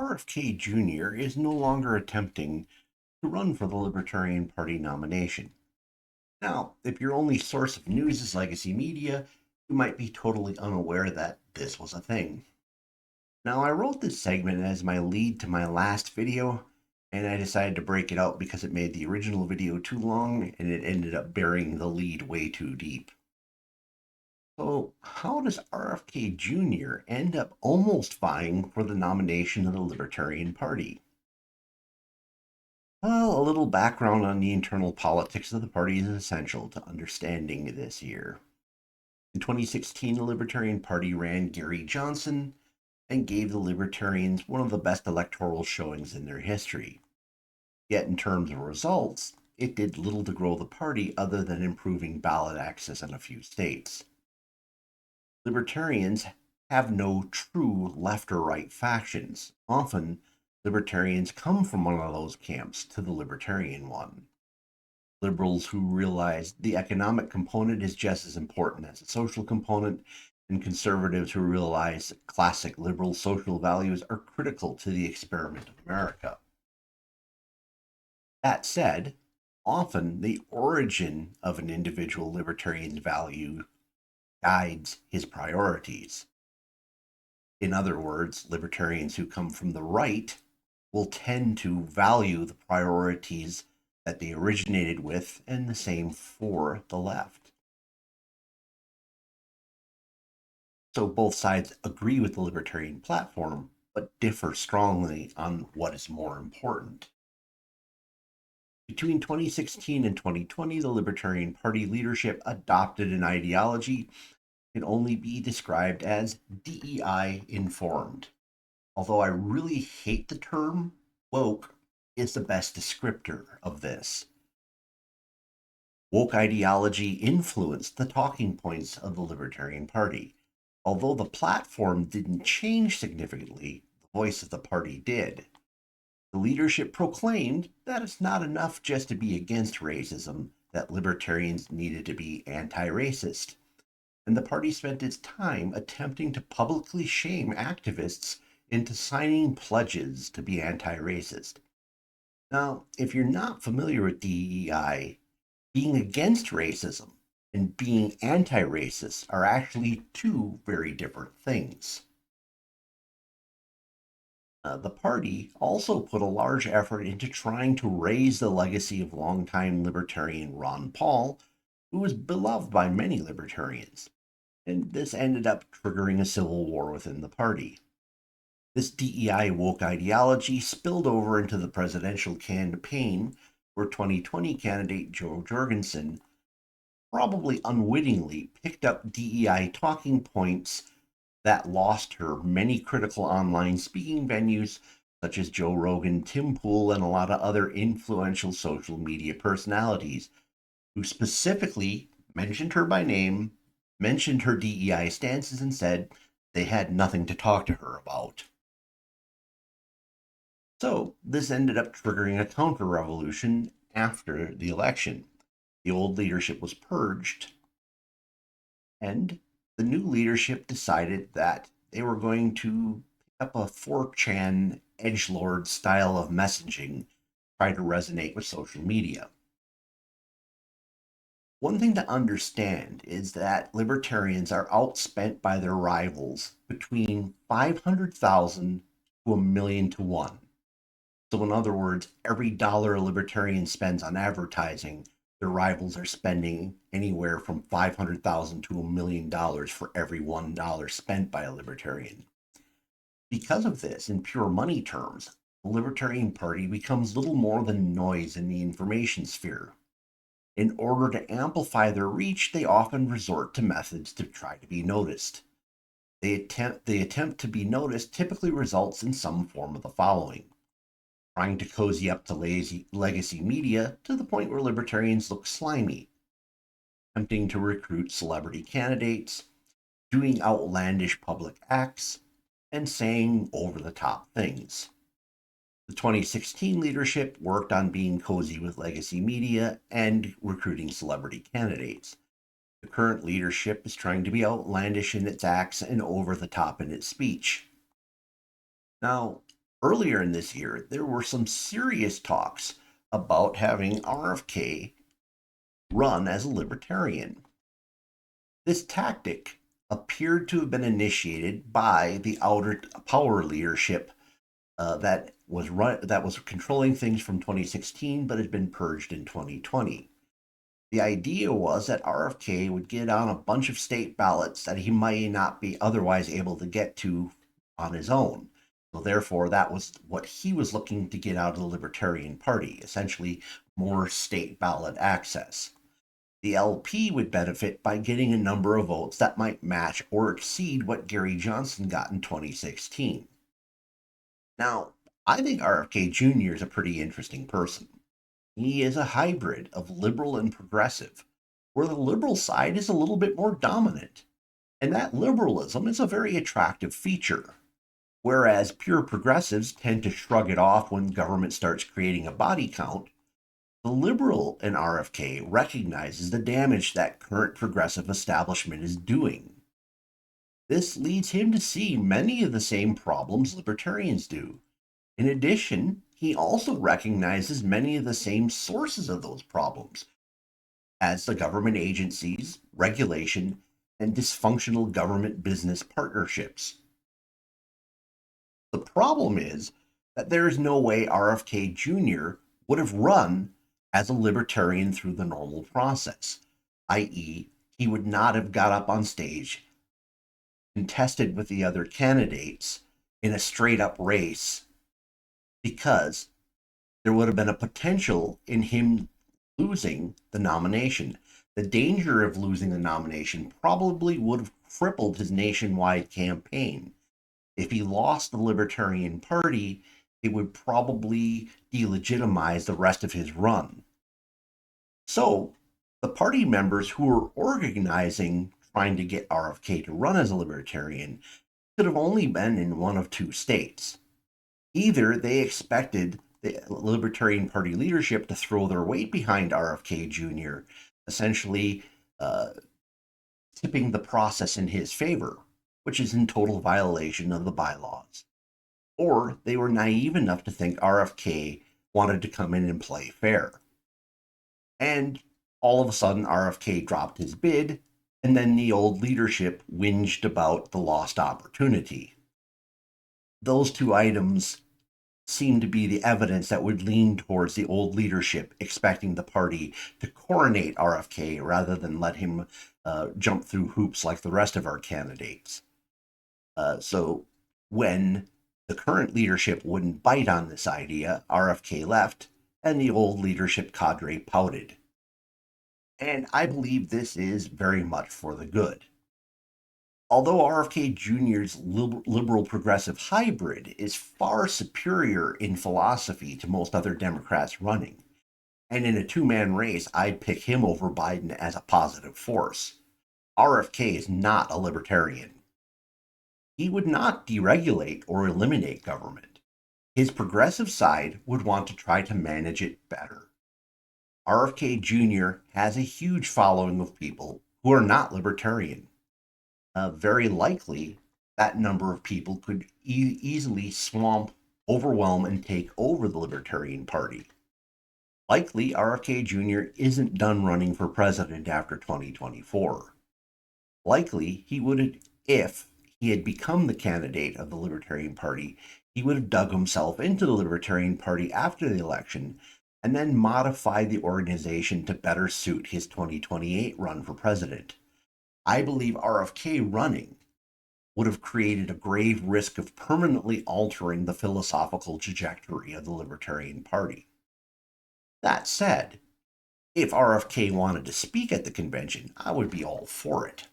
RFK Jr. is no longer attempting to run for the Libertarian Party nomination. Now, if your only source of news is legacy media, you might be totally unaware that this was a thing. Now, I wrote this segment as my lead to my last video, and I decided to break it out because it made the original video too long and it ended up burying the lead way too deep. So, how does RFK Jr. end up almost vying for the nomination of the Libertarian Party? Well, a little background on the internal politics of the party is essential to understanding this here. In 2016, the Libertarian Party ran Gary Johnson and gave the Libertarians one of the best electoral showings in their history. Yet, in terms of results, it did little to grow the party other than improving ballot access in a few states. Libertarians have no true left or right factions. Often, libertarians come from one of those camps to the libertarian one. Liberals who realize the economic component is just as important as the social component, and conservatives who realize classic liberal social values are critical to the experiment of America. That said, often the origin of an individual libertarian's value guides his priorities. In other words, libertarians who come from the right will tend to value the priorities that they originated with, and the same for the left. So both sides agree with the libertarian platform, but differ strongly on what is more important. Between 2016 and 2020, the Libertarian Party leadership adopted an ideology that can only be described as DEI informed. Although I really hate the term, woke is the best descriptor of this. Woke ideology influenced the talking points of the Libertarian Party. Although the platform didn't change significantly, the voice of the party did. The leadership proclaimed that it's not enough just to be against racism, that libertarians needed to be anti-racist. And the party spent its time attempting to publicly shame activists into signing pledges to be anti-racist. Now, if you're not familiar with DEI, being against racism and being anti-racist are actually two very different things. The party also put a large effort into trying to raise the legacy of longtime libertarian Ron Paul, who was beloved by many libertarians, and this ended up triggering a civil war within the party. This DEI woke ideology spilled over into the presidential campaign, where 2020 candidate Jo Jorgensen probably unwittingly picked up DEI talking points that lost her many critical online speaking venues such as Joe Rogan, Tim Pool, and a lot of other influential social media personalities who specifically mentioned her by name, mentioned her DEI stances, and said they had nothing to talk to her about. So this ended up triggering a counter-revolution after the election. The old leadership was purged, and the new leadership decided that they were going to pick up a 4chan edgelord style of messaging, try to resonate with social media. One thing to understand is that libertarians are outspent by their rivals between 500,000 to 1,000,000 to 1. So in other words, every dollar a libertarian spends on advertising, their rivals are spending anywhere from $500,000 to $1,000,000 for every $1 spent by a libertarian. Because of this, in pure money terms, the Libertarian Party becomes little more than noise in the information sphere. In order to amplify their reach, they often resort to methods to try to be noticed. The attempt to be noticed typically results in some form of the following: trying to cozy up to legacy media to the point where libertarians look slimy, attempting to recruit celebrity candidates, doing outlandish public acts, and saying over-the-top things. The 2016 leadership worked on being cozy with legacy media and recruiting celebrity candidates. The current leadership is trying to be outlandish in its acts and over the top in its speech. Now, Earlier in this year, there were some serious talks about having RFK run as a libertarian. This tactic appeared to have been initiated by the outer power leadership that was controlling things from 2016, but had been purged in 2020. The idea was that RFK would get on a bunch of state ballots that he might not be otherwise able to get to on his own. So therefore, that was what he was looking to get out of the Libertarian Party, essentially more state ballot access. The LP would benefit by getting a number of votes that might match or exceed what Gary Johnson got in 2016. Now, I think RFK Jr. is a pretty interesting person. He is a hybrid of liberal and progressive, where the liberal side is a little bit more dominant. And that liberalism is a very attractive feature. Whereas pure progressives tend to shrug it off when government starts creating a body count, the liberal in RFK recognizes the damage that current progressive establishment is doing. This leads him to see many of the same problems libertarians do. In addition, he also recognizes many of the same sources of those problems, as the government agencies, regulation, and dysfunctional government business partnerships. The problem is that there is no way RFK Jr. would have run as a libertarian through the normal process, i.e., he would not have got up on stage, contested with the other candidates in a straight up race, because there would have been a potential in him losing the nomination. The danger of losing the nomination probably would have crippled his nationwide campaign. If he lost the Libertarian Party, it would probably delegitimize the rest of his run. So, the party members who were organizing trying to get RFK to run as a Libertarian could have only been in one of two states. Either they expected the Libertarian Party leadership to throw their weight behind RFK Jr., essentially tipping the process in his favor, which is in total violation of the bylaws. Or they were naive enough to think RFK wanted to come in and play fair. And all of a sudden, RFK dropped his bid, and then the old leadership whinged about the lost opportunity. Those two items seem to be the evidence that would lean towards the old leadership expecting the party to coronate RFK rather than let him jump through hoops like the rest of our candidates. So when the current leadership wouldn't bite on this idea, RFK left, and the old leadership cadre pouted. And I believe this is very much for the good. Although RFK Jr.'s liberal progressive hybrid is far superior in philosophy to most other Democrats running, and in a two-man race, I'd pick him over Biden as a positive force. RFK is not a libertarian. He would not deregulate or eliminate government. His progressive side would want to try to manage it better. RFK Jr. has a huge following of people who are not libertarian. Very likely, that number of people could easily swamp, overwhelm, and take over the Libertarian Party. Likely, RFK Jr. isn't done running for president after 2024. Likely, he would have, if he had become the candidate of the Libertarian Party, he would have dug himself into the Libertarian Party after the election and then modified the organization to better suit his 2028 run for president. I believe RFK running would have created a grave risk of permanently altering the philosophical trajectory of the Libertarian Party. That said, if RFK wanted to speak at the convention, I would be all for it.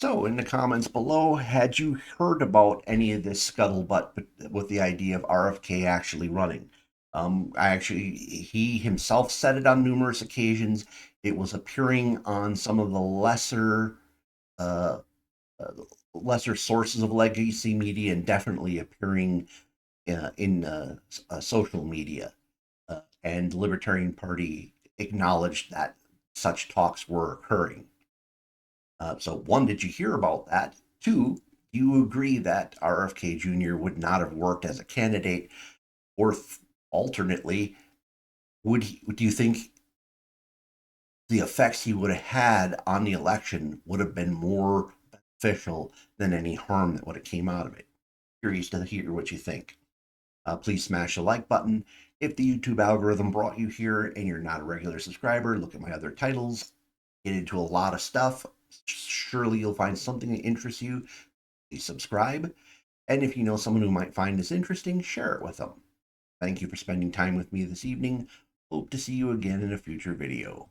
So, in the comments below, had you heard about any of this scuttlebutt with the idea of RFK actually running? He himself said it on numerous occasions. It was appearing on some of the lesser sources of legacy media, and definitely appearing in social media. And the Libertarian Party acknowledged that such talks were occurring. So one, did you hear about that? Two, Do you agree that RFK Jr. would not have worked as a candidate, or alternately, do you think the effects he would have had on the election would have been more beneficial than any harm that would have came out of it? Curious to hear what you think. Please smash the like button. If the YouTube algorithm brought you here and you're not a regular subscriber, look at my other titles. Get into a lot of stuff. Surely you'll find something that interests you. Please subscribe. And if you know someone who might find this interesting, share it with them. Thank you for spending time with me this evening. Hope to see you again in a future video.